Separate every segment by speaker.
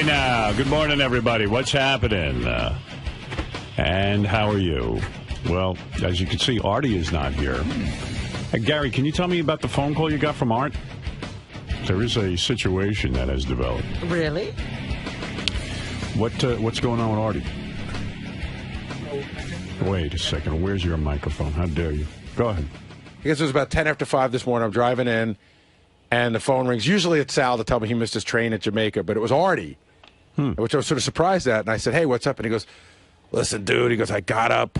Speaker 1: Hey now, good morning, everybody. What's happening? And how are you? Well, as you can see, Artie is not here. Hey, Gary, can you tell me about the phone call you got from Art? There is a situation that has developed.
Speaker 2: Really?
Speaker 1: What's going on with Artie? Wait a second. Where's your microphone? How dare you? Go ahead.
Speaker 3: I guess it was about 10 after 5 this morning. I'm driving in, and the phone rings. Usually it's Sal to tell me he missed his train at Jamaica, but it was Artie, which I was sort of surprised at. And I said, hey, what's up? And he goes, listen, dude. He goes, I got up.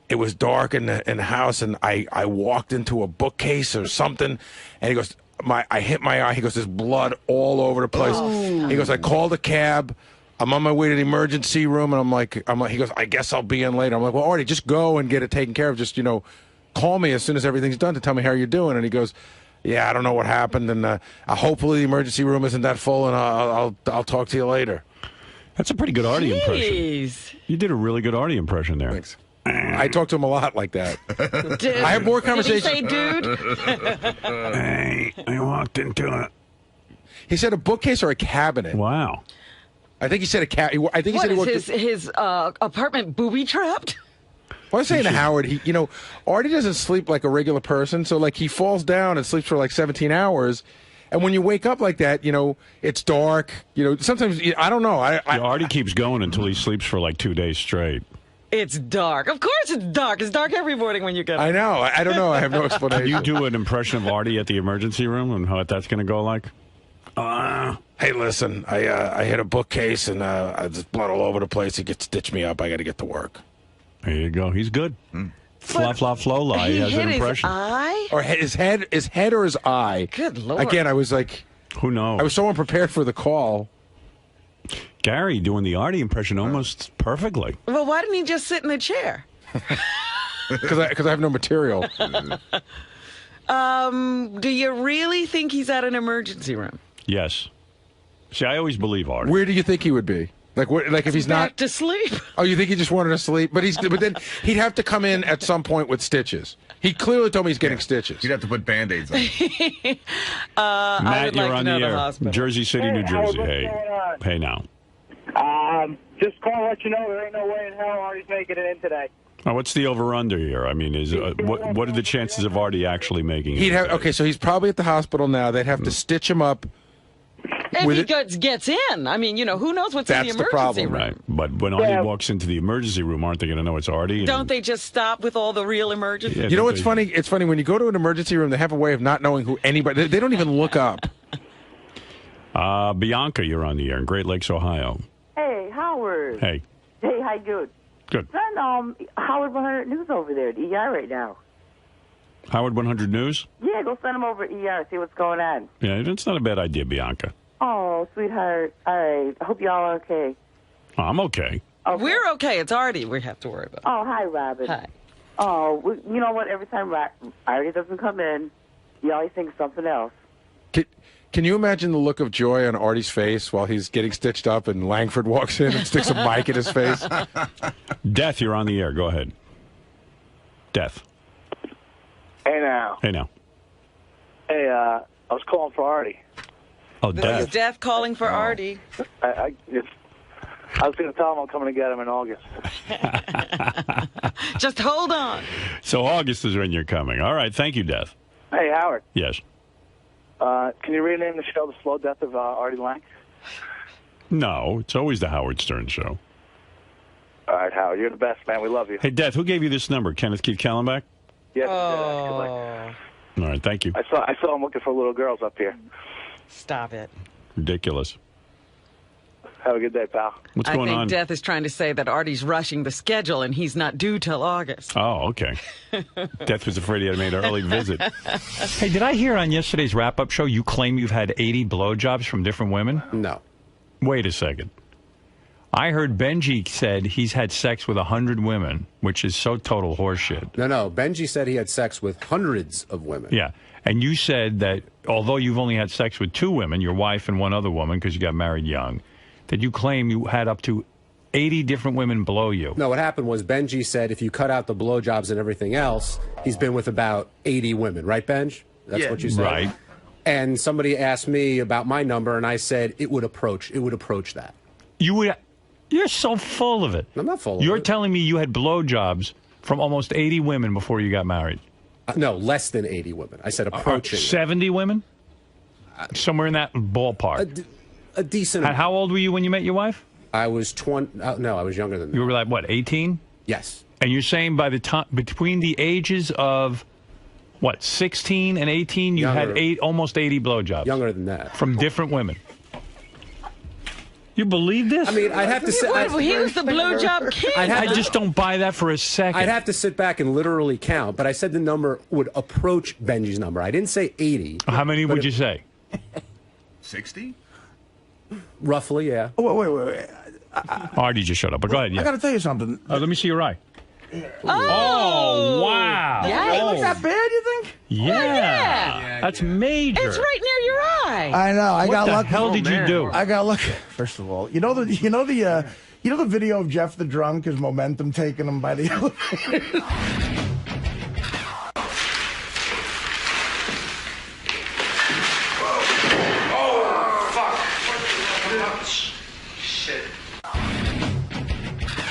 Speaker 3: It was dark in the house, and I walked into a bookcase or something. And he goes, I hit my eye. He goes, there's blood all over the place. Oh. He goes, I called a cab. I'm on my way to the emergency room, and I'm like, he goes, I guess I'll be in later. I'm like, well, Artie, just go and get it taken care of. Just, call me as soon as everything's done to tell me how you're doing. And he goes, yeah, I don't know what happened, and hopefully the emergency room isn't that full, and I'll talk to you later.
Speaker 1: That's a pretty good Artie impression. You did a really good Artie impression there.
Speaker 3: Thanks. I talk to him a lot like that. I have more conversations.
Speaker 2: Did he say dude?
Speaker 1: Hey, I walked into it.
Speaker 3: He said a bookcase or a cabinet.
Speaker 1: Wow.
Speaker 3: I think he said a cat. I think he said he worked.
Speaker 2: His apartment booby trapped?
Speaker 3: Well, I was saying to Howard, Artie doesn't sleep like a regular person, so like he falls down and sleeps for like 17 hours. And when you wake up like that, it's dark. Sometimes I don't know.
Speaker 1: Artie keeps going until he sleeps for like 2 days straight.
Speaker 2: It's dark. Of course it's dark. It's dark every morning when you get up.
Speaker 3: I know. I don't know. I have no explanation.
Speaker 1: Can you do an impression of Artie at the emergency room and how that's going to go like?
Speaker 3: Hey, listen, I hit a bookcase and there's blood all over the place. He gets stitched me up. I got to get to work.
Speaker 1: There you go. He's good. Fla-fla-flo-la. He has an impression.
Speaker 2: His eye?
Speaker 3: Or his head or his eye.
Speaker 2: Good Lord.
Speaker 3: Again, I was like...
Speaker 1: Who knows?
Speaker 3: I was so unprepared for the call.
Speaker 1: Gary doing the Artie impression almost perfectly.
Speaker 2: Well, why didn't he just sit in the chair?
Speaker 3: Because I have no material.
Speaker 2: Do you really think he's at an emergency room?
Speaker 1: Yes. See, I always believe Artie.
Speaker 3: Where do you think he would be? Like if he's
Speaker 2: Back
Speaker 3: not
Speaker 2: to sleep.
Speaker 3: Oh, you think he just wanted to sleep? But then he'd have to come in at some point with stitches. He clearly told me he's getting stitches.
Speaker 4: You'd have to put Band-Aids on.
Speaker 1: Matt, you're on the air.
Speaker 2: Hospital.
Speaker 1: Jersey City, New Jersey. Hey now.
Speaker 5: Just call and let you know there ain't no way in hell Artie's making it in today.
Speaker 1: What's the over/under here? I mean, what are the chances of Artie actually making it?
Speaker 3: Okay, so he's probably at the hospital now. They'd have to stitch him up.
Speaker 2: If he gets in, I mean, who knows what's in the emergency
Speaker 3: problem,
Speaker 2: room.
Speaker 1: Right. But when Artie walks into the emergency room, aren't they going to know it's Artie?
Speaker 2: Don't they just stop with all the real emergencies?
Speaker 1: Yeah,
Speaker 3: you know what's funny? It's funny when you go to an emergency room, they have a way of not knowing who anybody... They don't even look up.
Speaker 1: Bianca, you're on the air in Great Lakes, Ohio.
Speaker 6: Hey, Howard.
Speaker 1: Hey.
Speaker 6: Hey, how you doing?
Speaker 1: Good.
Speaker 6: Send Howard 100 News over there at ER right now.
Speaker 1: Howard 100 News?
Speaker 6: Yeah, go send him over at ER, see what's going on.
Speaker 1: Yeah, it's not a bad idea, Bianca.
Speaker 6: Oh, sweetheart. All right. I hope y'all are okay.
Speaker 1: I'm okay.
Speaker 2: We're okay. It's Artie we have to worry about.
Speaker 6: Oh, hi, Robin.
Speaker 2: Hi.
Speaker 6: Oh, you know what? Every time Artie doesn't come in, he always thinks something else.
Speaker 3: Can you imagine the look of joy on Artie's face while he's getting stitched up and Langford walks in and sticks a mic in his face?
Speaker 1: Death, you're on the air. Go ahead. Death.
Speaker 5: Hey, now.
Speaker 1: Hey, now.
Speaker 5: Hey, I was calling for Artie.
Speaker 1: Oh,
Speaker 2: This
Speaker 1: Death.
Speaker 2: is Death calling for Artie.
Speaker 5: I was going to tell him I'm coming to get him in August.
Speaker 2: Just hold on.
Speaker 1: So August is when you're coming. All right. Thank you, Death.
Speaker 5: Hey, Howard.
Speaker 1: Yes.
Speaker 5: Can you rename the show The Slow Death of Artie Lang?
Speaker 1: No, it's always the Howard Stern Show.
Speaker 5: All right, Howard. You're the best, man. We love you.
Speaker 1: Hey, Death, who gave you this number? Kenneth Keith Kallenbach?
Speaker 5: Yes,
Speaker 1: All right, thank you.
Speaker 5: I saw him looking for little girls up here.
Speaker 2: Stop it.
Speaker 1: Ridiculous.
Speaker 5: Have a good day, pal.
Speaker 1: What's
Speaker 2: I
Speaker 1: going
Speaker 2: think
Speaker 1: on?
Speaker 2: Death is trying to say that Artie's rushing the schedule and he's not due till August.
Speaker 1: Oh, okay. Death was afraid he had made an early visit. Hey, did I hear on yesterday's wrap-up show you claim you've had 80 blowjobs from different women?
Speaker 7: No.
Speaker 1: Wait a second. I heard Benji said he's had sex with 100 women, which is so total horseshit.
Speaker 7: No. Benji said he had sex with hundreds of women.
Speaker 1: Yeah. And you said that although you've only had sex with 2 women, your wife and one other woman, because you got married young, that you claim you had up to 80 different women blow you.
Speaker 7: No, what happened was Benji said if you cut out the blowjobs and everything else, he's been with about 80 women. Right, Benj? That's what you said?
Speaker 1: Right.
Speaker 7: And somebody asked me about my number, and I said it would approach that.
Speaker 1: You're so full of it.
Speaker 7: I'm not full of it.
Speaker 1: You're telling me you had blowjobs from almost 80 women before you got married.
Speaker 7: No, less than 80 women. I said approaching.
Speaker 1: 70 women? Somewhere in that ballpark.
Speaker 7: A decent.
Speaker 1: How old were you when you met your wife?
Speaker 7: I was 20. No, I was younger than that.
Speaker 1: You were like, what, 18?
Speaker 7: Yes.
Speaker 1: And you're saying by the time, between the ages of, what, 16 and 18, you had almost 80 blowjobs?
Speaker 7: Younger than that.
Speaker 1: From different women. You believe this?
Speaker 7: I mean, I'd have to say...
Speaker 2: He was the blowjob king.
Speaker 1: I just don't buy that for a second.
Speaker 7: I'd have to sit back and literally count, but I said the number would approach Benji's number. I didn't say 80.
Speaker 1: How many would you say?
Speaker 4: 60?
Speaker 7: Roughly, yeah.
Speaker 8: Oh, wait.
Speaker 1: Artie just shut up, but go ahead. Yeah.
Speaker 8: I got to tell you something.
Speaker 1: Let me see your eye. Oh, wow.
Speaker 2: Yeah.
Speaker 8: It looks that bad, you think?
Speaker 1: Yeah. That's major.
Speaker 2: It's right near your eye.
Speaker 8: I know. I got lucky.
Speaker 1: What the hell did you do?
Speaker 8: I got lucky. First of all, you know the video of Jeff the drunk, his momentum taking him by the elevator.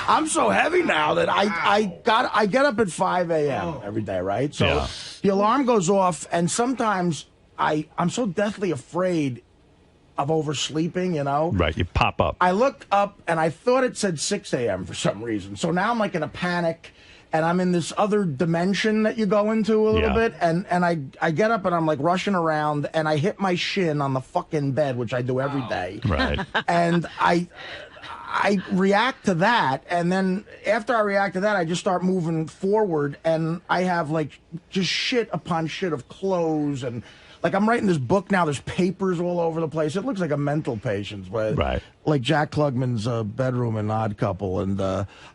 Speaker 8: I'm so heavy now that I get up at 5 a.m. every day, right? So the alarm goes off, and sometimes I'm so deathly afraid of oversleeping, you know?
Speaker 1: Right, you pop up.
Speaker 8: I looked up, and I thought it said 6 a.m. for some reason. So now I'm like in a panic, and I'm in this other dimension that you go into a little bit, and I get up, and I'm like rushing around, and I hit my shin on the fucking bed, which I do every day.
Speaker 1: Right.
Speaker 8: And I react to that, and then after I react to that, I just start moving forward, and I have like just shit upon shit of clothes, and like I'm writing this book now. There's papers all over the place. It looks like a mental patient's, but like Jack Klugman's bedroom in Odd Couple, and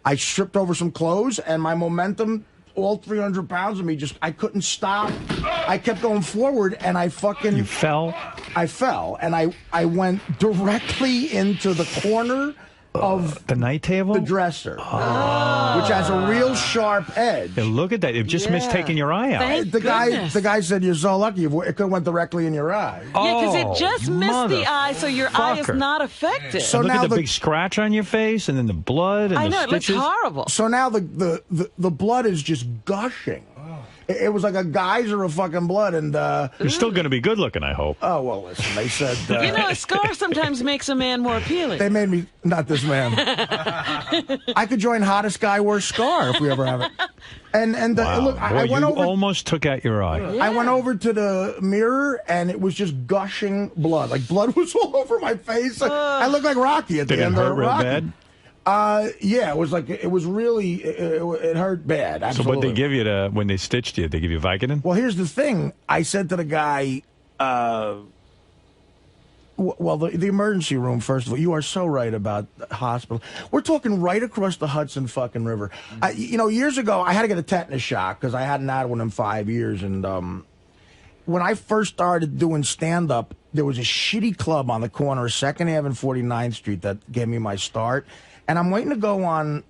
Speaker 8: I stripped over some clothes, and my momentum. All 300 pounds of me, I couldn't stop. I kept going forward, and You
Speaker 1: fell?
Speaker 8: I fell, and I went directly into the corner of
Speaker 1: the night table,
Speaker 8: the dresser, which has a real sharp edge.
Speaker 1: Yeah, look at that! It just missed taking your eye out.
Speaker 8: The guy said, "You're so lucky. It could have went directly in your eye."
Speaker 2: Yeah, because it just missed the eye, so your eye is not affected.
Speaker 1: So look at the big scratch on your face, and then the blood, and the stitches.
Speaker 2: It looks horrible.
Speaker 8: So now the blood is just gushing. It was like a geyser of fucking blood, and
Speaker 1: you're still going to be good looking, I hope.
Speaker 8: Oh well, listen. They said
Speaker 2: a scar sometimes makes a man more appealing.
Speaker 8: They made me not this man. I could join hottest guy wears scar if we ever have it. And
Speaker 1: wow.
Speaker 8: Look, I went over.
Speaker 1: Almost took out your eye.
Speaker 8: I went over to the mirror, and it was just gushing blood. Like blood was all over my face. I looked like Rocky at the end of Rocky.
Speaker 1: Bad?
Speaker 8: Yeah, it was like it was really it hurt bad. Absolutely.
Speaker 1: So what they give you when they stitched you? They give you Vicodin?
Speaker 8: Well, here's the thing. I said to the guy, well, the emergency room. First of all, you are so right about the hospital. We're talking right across the Hudson fucking River. Years ago, I had to get a tetanus shot because I hadn't had one in 5 years, and when I first started doing stand-up, there was a shitty club on the corner of 2nd Ave and 49th Street that gave me my start. And I'm waiting to go on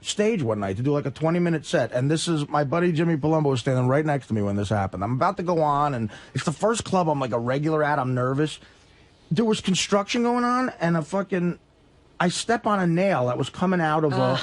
Speaker 8: stage one night to do like a 20-minute set. And this is my buddy Jimmy Palumbo was standing right next to me when this happened. I'm about to go on, and it's the first club I'm like a regular at. I'm nervous. There was construction going on, and I step on a nail that was coming out of a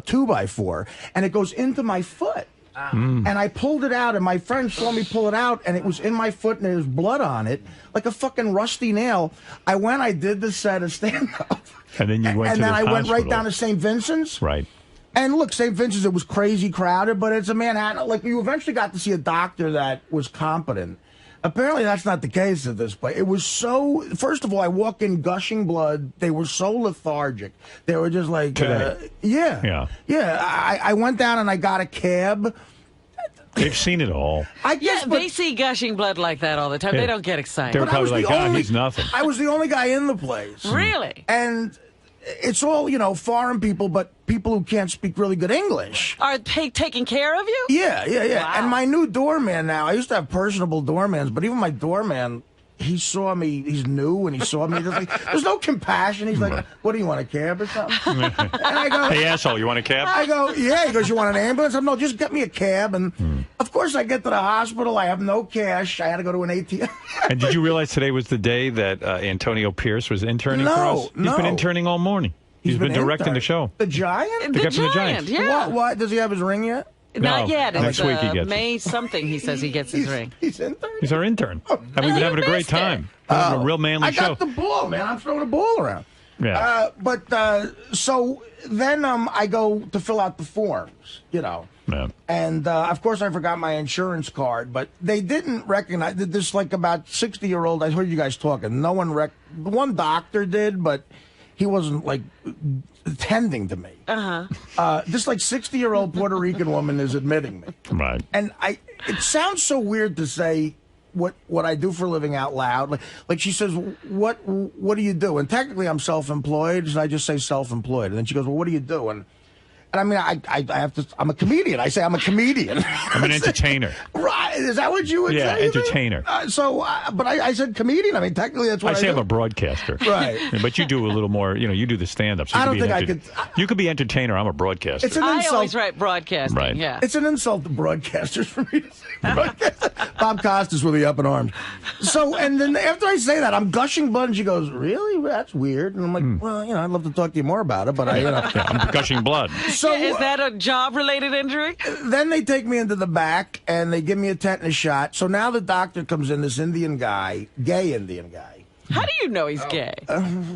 Speaker 8: 2x4, and it goes into my foot. And I pulled it out, and my friend saw me pull it out, and it was in my foot, and there was blood on it, like a fucking rusty nail. I did the set of stand-up.
Speaker 1: And then you went to the
Speaker 8: I went right
Speaker 1: hospital.
Speaker 8: down to St. Vincent's.
Speaker 1: Right.
Speaker 8: And look, St. Vincent's, it was crazy crowded, but it's a Manhattan. Like, you eventually got to see a doctor that was competent. Apparently, that's not the case at this place. It was so... First of all, I walk in gushing blood. They were so lethargic. They were just like...
Speaker 1: Yeah.
Speaker 8: I went down and I got a cab.
Speaker 1: They've seen it all.
Speaker 8: I guess, but
Speaker 2: they see gushing blood like that all the time. They don't get excited.
Speaker 1: They're probably like, he's nothing.
Speaker 8: I was the only guy in the place.
Speaker 2: Really?
Speaker 8: And it's all, foreign people, but people who can't speak really good English.
Speaker 2: Are they taking care of you?
Speaker 8: Yeah.
Speaker 2: Wow.
Speaker 8: And my new doorman now, I used to have personable doormans, but even my doorman, he saw me. He's new, and he saw me. There's no compassion. He's like, "What do you want, a cab or something?" And I go,
Speaker 1: "Hey, asshole, you want a cab?"
Speaker 8: I go, "Yeah." He goes, "You want an ambulance?" I'm no, just get me a cab. And of course, I get to the hospital. I have no cash. I had to go to an ATM.
Speaker 1: And did you realize today was the day that Antonio Pierce was interning for us? He's been interning all morning. He's been directing the show.
Speaker 8: The Giant?
Speaker 1: The guy from the Giant.
Speaker 2: Yeah.
Speaker 8: What? Does he have his ring yet?
Speaker 2: Not yet.
Speaker 1: Next week he gets
Speaker 2: May something. He says he gets his ring.
Speaker 8: He's intern.
Speaker 1: He's our intern, and we've been having a great time. A real manly show.
Speaker 8: I got the ball, man. I'm throwing the ball around.
Speaker 1: Yeah.
Speaker 8: So then I go to fill out the forms, you know.
Speaker 1: Yeah.
Speaker 8: And of course I forgot my insurance card, but they didn't recognize this. Like about 60-year-old. I heard you guys talking. No one one doctor did, but he wasn't like attending to me. This like 60-year-old Puerto Rican woman is admitting me.
Speaker 1: Right.
Speaker 8: And it sounds so weird to say what I do for a living out loud. Like she says, what do you do? And technically I'm self-employed, so I just say self-employed. And then she goes, well, what do you do? And I mean, I have to. I'm a comedian. I say I'm a comedian.
Speaker 1: I'm an entertainer.
Speaker 8: Right? Is that what you would say?
Speaker 1: Yeah, entertainer.
Speaker 8: But I said comedian. I mean, technically that's what I say.
Speaker 1: I'm a broadcaster.
Speaker 8: Right.
Speaker 1: But you do a little more. You do the stand-up. So
Speaker 8: I don't think I could.
Speaker 1: You could be entertainer. I'm a broadcaster.
Speaker 8: It's an insult.
Speaker 2: I always write broadcasting.
Speaker 1: Right.
Speaker 2: Yeah.
Speaker 8: It's an insult to broadcasters for me to say broadcaster. Bob Costas with the up in arms. So, and then after I say that, I'm gushing blood, and she goes, "Really? That's weird." And I'm like, "Well, I'd love to talk to you more about it, but
Speaker 1: Yeah, I'm gushing blood.
Speaker 8: So
Speaker 2: is that a job-related injury?
Speaker 8: Then they take me into the back and they give me a tetanus shot. So now the doctor comes in, this Indian guy, gay Indian guy.
Speaker 2: How do you know he's gay?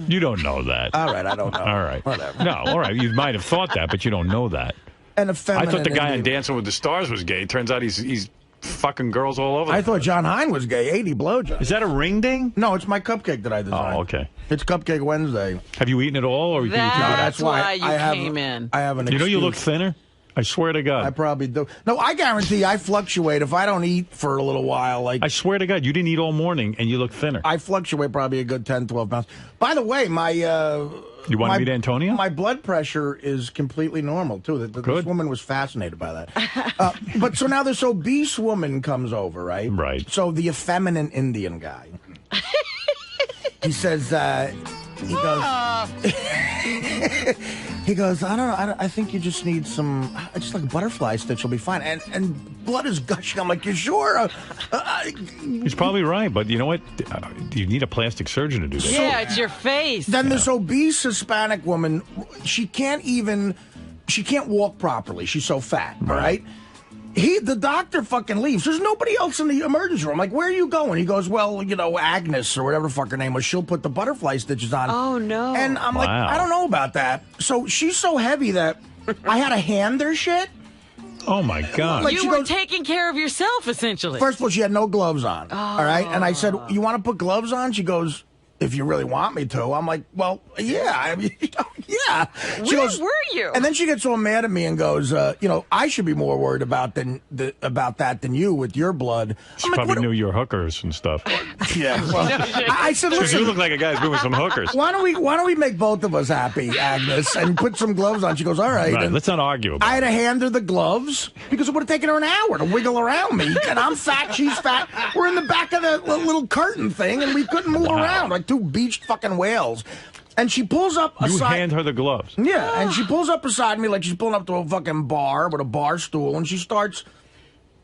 Speaker 1: You don't know that.
Speaker 8: All right, I don't know.
Speaker 1: All right.
Speaker 8: Whatever.
Speaker 1: No, all right. You might have thought that, but you don't know that.
Speaker 8: And
Speaker 1: I thought the guy on
Speaker 8: Indian.
Speaker 1: Dancing with the Stars was gay. Turns out he's fucking girls all over.
Speaker 8: I thought John Hine was gay. 80 blowjobs.
Speaker 1: Is that a ring ding?
Speaker 8: No, it's my cupcake that I designed.
Speaker 1: Oh, okay.
Speaker 8: It's Cupcake Wednesday.
Speaker 1: Have you eaten it all, or
Speaker 2: That's why you
Speaker 8: I have,
Speaker 2: came in.
Speaker 8: I have an
Speaker 1: you know you
Speaker 8: excuse.
Speaker 1: look thinner? I swear to God.
Speaker 8: I probably do. No, I guarantee I fluctuate. If I don't eat for a little while, like
Speaker 1: I swear to God, you didn't eat all morning and you look thinner.
Speaker 8: I fluctuate probably a good 10, 12 pounds. By the way, my
Speaker 1: You want to meet Antonio?
Speaker 8: My blood pressure is completely normal too. This woman was fascinated by that. But so now this obese woman comes over, right?
Speaker 1: Right.
Speaker 8: So the effeminate Indian guy. He says, he goes, he goes, I don't know, I think you just need some, just like a butterfly stitch will be fine. And blood is gushing. I'm like, you sure?
Speaker 1: He's probably right, but you know what? You need a plastic surgeon to do that.
Speaker 2: Yeah, it's your face.
Speaker 8: Then this obese Hispanic woman, she can't walk properly. She's so fat, all right? The doctor fucking leaves. There's nobody else in the emergency room. I'm like, where are you going? He goes, well, Agnes or whatever the fuck her name was, she'll put the butterfly stitches on.
Speaker 2: Oh, no.
Speaker 8: And I'm like, I don't know about that. So she's so heavy that I had to hand her shit.
Speaker 1: Oh, my God.
Speaker 8: Like,
Speaker 2: you were taking care of yourself, essentially.
Speaker 8: First of all, she had no gloves on. All right? And I said, you want to put gloves on? She goes, if you really want me to. I'm like, well, yeah. I mean, yeah. She
Speaker 2: Where
Speaker 8: goes,
Speaker 2: were you?
Speaker 8: And then she gets all mad at me and goes, I should be more worried about that than you with your blood.
Speaker 1: She probably knew your hookers and stuff.
Speaker 8: Yeah. Well, I said,
Speaker 1: Because
Speaker 8: listen,
Speaker 1: you look like a guy who's doing some hookers.
Speaker 8: why don't we make both of us happy, Agnes, and put some gloves on? She goes, all right.
Speaker 1: Right, let's not argue about
Speaker 8: I had to hand her the gloves because it would have taken her an hour to wiggle around me. And I'm fat, she's fat. We're in the back of the little curtain thing, and we couldn't move around like two beached fucking whales. And she pulls up
Speaker 1: You
Speaker 8: aside.
Speaker 1: hand her the gloves.
Speaker 8: Yeah, and she pulls up beside me like she's pulling up to a fucking bar with a bar stool, and she starts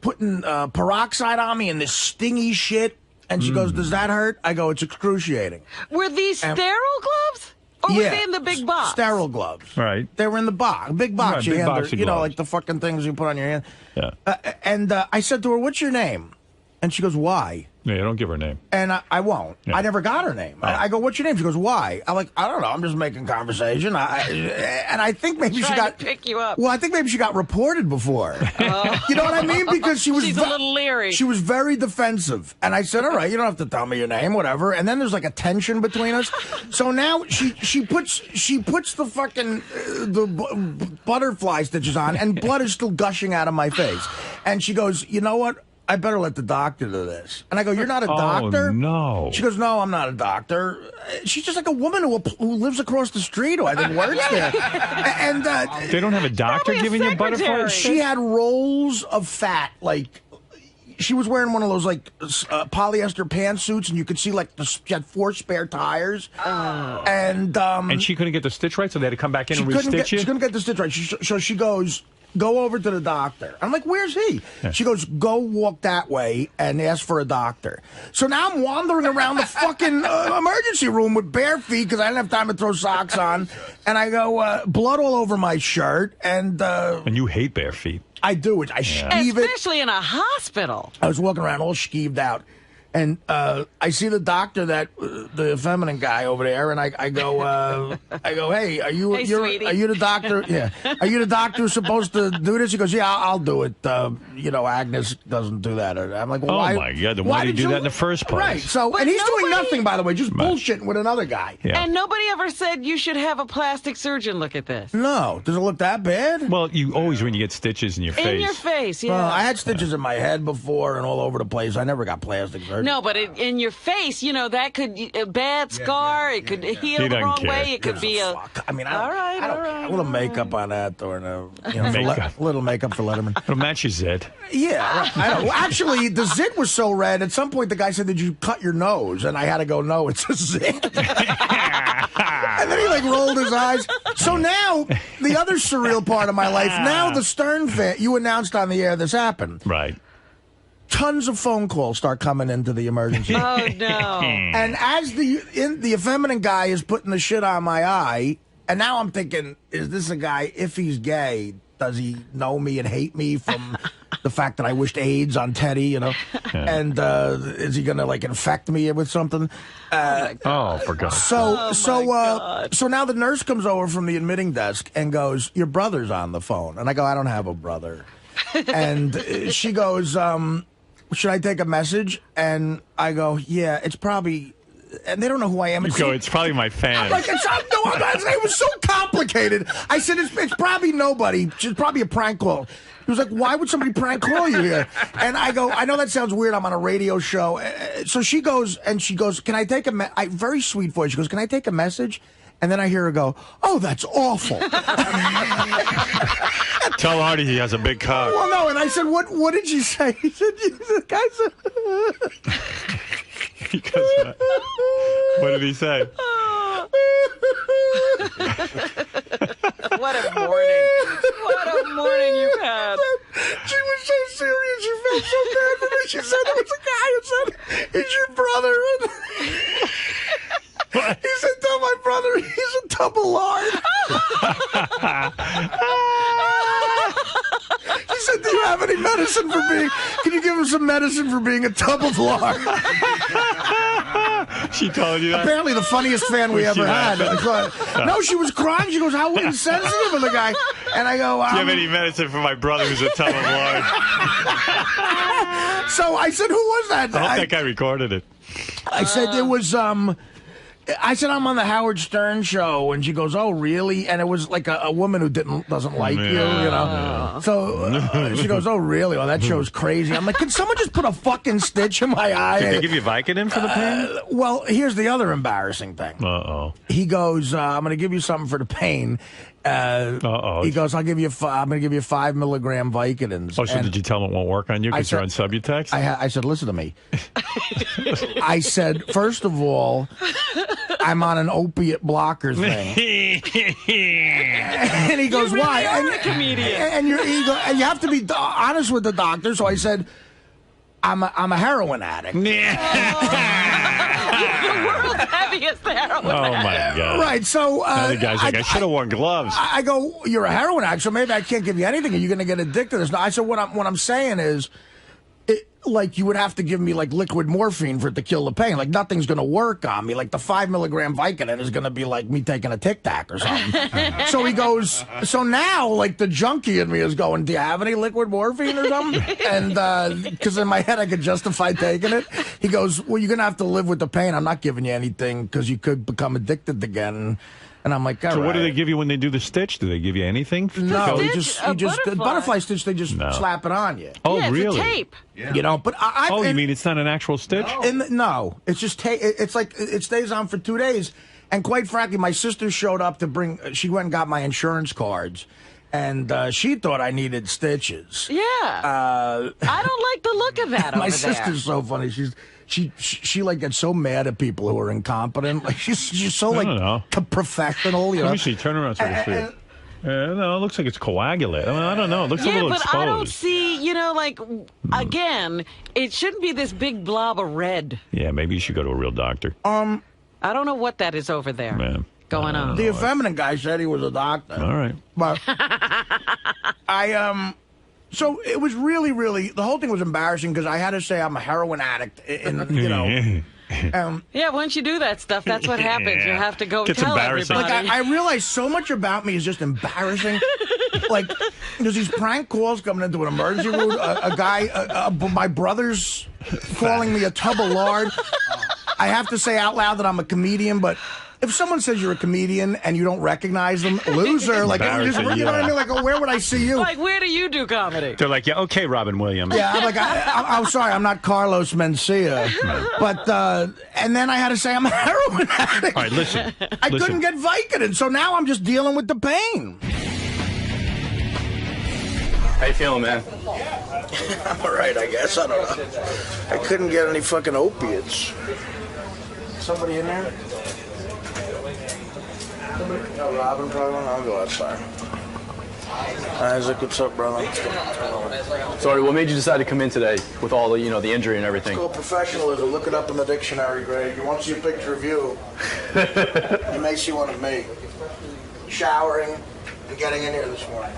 Speaker 8: putting peroxide on me and this stingy shit. And she goes, does that hurt? I go, it's excruciating.
Speaker 2: Were these sterile gloves? Or were they in the big box?
Speaker 8: Sterile gloves.
Speaker 1: Right.
Speaker 8: They were in the box. Big box.
Speaker 1: Right,
Speaker 8: You
Speaker 1: big
Speaker 8: hand
Speaker 1: box
Speaker 8: her,
Speaker 1: of
Speaker 8: you know,
Speaker 1: gloves.
Speaker 8: like the fucking things you put on your hand.
Speaker 1: Yeah.
Speaker 8: And I said to her, what's your name? And she goes, why?
Speaker 1: Yeah, don't give her a name.
Speaker 8: And I won't.
Speaker 1: Yeah.
Speaker 8: I never got her name. I go, what's your name? She goes, why? I'm like, I don't know. I'm just making conversation. And I think maybe she
Speaker 2: Trying
Speaker 8: got
Speaker 2: to pick you up.
Speaker 8: Well, I think maybe she got reported before. You know what I mean? Because she was
Speaker 2: She's a little leery.
Speaker 8: She was very defensive. And I said, all right, you don't have to tell me your name, whatever. And then there's like a tension between us. So now she puts the fucking butterfly stitches on, and blood is still gushing out of my face. And she goes, you know what? I better let the doctor do this. And I go, you're not a doctor?
Speaker 1: Oh, no.
Speaker 8: She goes, no, I'm not a doctor. She's just like a woman who lives across the street who I think works there. And
Speaker 1: They don't have a doctor
Speaker 2: probably a
Speaker 1: giving you
Speaker 2: secretary.
Speaker 1: butterflies?
Speaker 8: she had rolls of fat, like she was wearing one of those like polyester pantsuits, and you could see like she had 4 spare tires. And
Speaker 1: she couldn't get the stitch right, so they had to come back in and re-stitch you?
Speaker 8: She couldn't get the stitch right. So she goes, go over to the doctor. I'm like, where's he? Yeah. She goes, go walk that way and ask for a doctor. So now I'm wandering around the fucking emergency room with bare feet because I didn't have time to throw socks on. And I go, blood all over my shirt. And
Speaker 1: you hate bare feet.
Speaker 8: I do it. I skeeve it.
Speaker 2: Especially in a hospital.
Speaker 8: I was walking around all skeeved out. And I see the doctor, the feminine guy over there, and I go, hey, are you the doctor? Yeah, are you the doctor who's supposed to do this? He goes, yeah, I'll do it. Agnes doesn't do that. I'm like, well,
Speaker 1: oh my God, then why did you do that in the first place?
Speaker 8: Right. So, and he's doing nothing, by the way, just bullshitting with another guy.
Speaker 2: Yeah. And nobody ever said you should have a plastic surgeon look at this.
Speaker 8: No, does it look that bad?
Speaker 1: Well, you always when you get stitches in your face.
Speaker 2: In your face, yeah.
Speaker 8: Well, I had stitches in my head before and all over the place. I never got plastic surgery.
Speaker 2: No, but in your face, that could a bad scar. It could heal the wrong way. It could be a.
Speaker 8: I mean,
Speaker 2: all right.
Speaker 8: A little makeup on that, or a little makeup for Letterman.
Speaker 1: It'll match your zit.
Speaker 8: Yeah, right. I don't. Actually, the zit was so red. At some point, the guy said, "Did you cut your nose?" And I had to go, "No, it's a zit." And then he rolled his eyes. So now, the other surreal part of my life. Now the Stern fan. You announced on the air this happened.
Speaker 1: Right.
Speaker 8: Tons of phone calls start coming into the emergency.
Speaker 2: Oh, no.
Speaker 8: And as the effeminate guy is putting the shit on my eye, and now I'm thinking, is this a guy, if he's gay, does he know me and hate me from the fact that I wished AIDS on Teddy, Yeah. And is he going to, infect me with something?
Speaker 1: For God's
Speaker 8: sake. So now the nurse comes over from the admitting desk and goes, your brother's on the phone. And I go, I don't have a brother. And she goes, should I take a message? And I go, yeah, it's probably, and they don't know who I am.
Speaker 1: You go, it's probably my fan.
Speaker 8: I'm like, it was so complicated. I said, it's probably nobody. It's probably a prank call. He was like, why would somebody prank call you here? And I go, I know that sounds weird. I'm on a radio show. So she goes, can I take very sweet voice. She goes, can I take a message? And then I hear her go, oh, that's awful.
Speaker 1: Tell Artie he has a big cock.
Speaker 8: Well, no, and I said, what did you say? He said, the guy said...
Speaker 1: What did he say?
Speaker 2: What a morning. What a morning you've had.
Speaker 8: She was so serious. She felt so bad for me. She said there was a guy who said, it's your brother. He said, tell my brother he's a double lard. He said, do you have any medicine for being... Can you give him some medicine for being a double lard?
Speaker 1: She told you that?
Speaker 8: Apparently the funniest fan we ever had. No, she was crying. She goes, how insensitive of the guy. And I go...
Speaker 1: Do you have any medicine for my brother who's a double lard?
Speaker 8: So I said, who was that?
Speaker 1: I hope that guy recorded it.
Speaker 8: I said, it was... I said, I'm on the Howard Stern show, and she goes, oh, really? And it was like a woman who doesn't like you, So she goes, oh, really? Well, that show's crazy. I'm like, can someone just put a fucking stitch in my eye?
Speaker 1: Did they give you Vicodin for the pain?
Speaker 8: Well, here's the other embarrassing thing.
Speaker 1: Uh-oh.
Speaker 8: He goes, I'm going to give you something for the pain. He goes, I'm going to give you 5 milligram Vicodins.
Speaker 1: Oh, so did you tell him it won't work on you because you're on Subutex?
Speaker 8: I said, listen to me. I said, first of all, I'm on an opiate blocker thing. And he goes, why?
Speaker 2: You're a comedian.
Speaker 8: And you have to be honest with the doctor. So I said, I'm a heroin addict.
Speaker 2: The world's heaviest heroin addict.
Speaker 1: Oh, my God.
Speaker 8: Right, so...
Speaker 1: the guy's like, I should have worn gloves.
Speaker 8: I go, you're a heroin addict, so maybe I can't give you anything. Are you going to get addicted to this? No, I said, what I'm saying is... you would have to give me liquid morphine for it to kill the pain. Nothing's going to work on me. The 5 milligram Vicodin is going to be like me taking a Tic Tac or something. So he goes, so now the junkie in me is going, do you have any liquid morphine or something? And because in my head I could justify taking it. He goes, well, you're going to have to live with the pain. I'm not giving you anything because you could become addicted again. And I'm like, all right.
Speaker 1: So what do they give you when they do the stitch? Do they give you anything?
Speaker 8: No, the butterfly stitch, they just slap it on you.
Speaker 1: Oh,
Speaker 2: yeah,
Speaker 1: really?
Speaker 2: It's a tape.
Speaker 8: Yeah. But
Speaker 1: you mean it's not an actual stitch?
Speaker 8: No, it's just tape. It's it stays on for 2 days. And quite frankly, my sister showed up to she went and got my insurance cards. and she thought I needed stitches.
Speaker 2: Yeah. I don't like the look of that.
Speaker 8: My
Speaker 2: over
Speaker 8: sister's so funny. She like gets so mad at people who are incompetent. Like she's so like professional. You know.
Speaker 1: Let me see. Turn around so I can see it. No, it looks like it's coagulated. I mean, I don't know. It looks a little exposed.
Speaker 2: Yeah, but I don't see, you know, like, again, it shouldn't be this big blob of red.
Speaker 1: Yeah, maybe you should go to a real doctor.
Speaker 2: I don't know what that is over there going on.
Speaker 8: The effeminate guy said he was a doctor.
Speaker 1: All right.
Speaker 8: But so it was really, the whole thing was embarrassing because I had to say I'm a heroin addict. You know.
Speaker 2: Yeah, once you do that stuff, that's what happens. You have to go tell everybody.
Speaker 8: Like I realize so much about me is just embarrassing. Like there's these prank calls coming into an emergency room. A guy, my brother's calling me a tub of lard. I have to say out loud that I'm a comedian, but if someone says you're a comedian and you don't recognize them, loser. Like, you know what I mean? Like, oh, where would I see you?
Speaker 2: Like, where do you do comedy?
Speaker 1: They're like, yeah, okay, Robin Williams.
Speaker 8: Yeah, I'm like, I'm sorry, I'm not Carlos Mencia. But, and then I had to say I'm a heroin addict.
Speaker 1: All right, listen.
Speaker 8: I couldn't get Vicodin, so now I'm just dealing with the pain.
Speaker 9: How you feeling, man?
Speaker 8: I'm all right, I guess. I don't know. I couldn't get any fucking opiates. Somebody in there? No, Robin probably. I'll go outside. Isaac, what's up, brother?
Speaker 9: Sorry, what made you decide to come in today with all the, the injury and everything?
Speaker 8: It's called professionalism. Look it up in the dictionary, Greg. You want to see a picture of you, you may see one of me. Showering and getting in here this morning.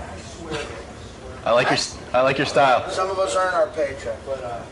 Speaker 9: I like your style.
Speaker 8: Some of us earn our paycheck, but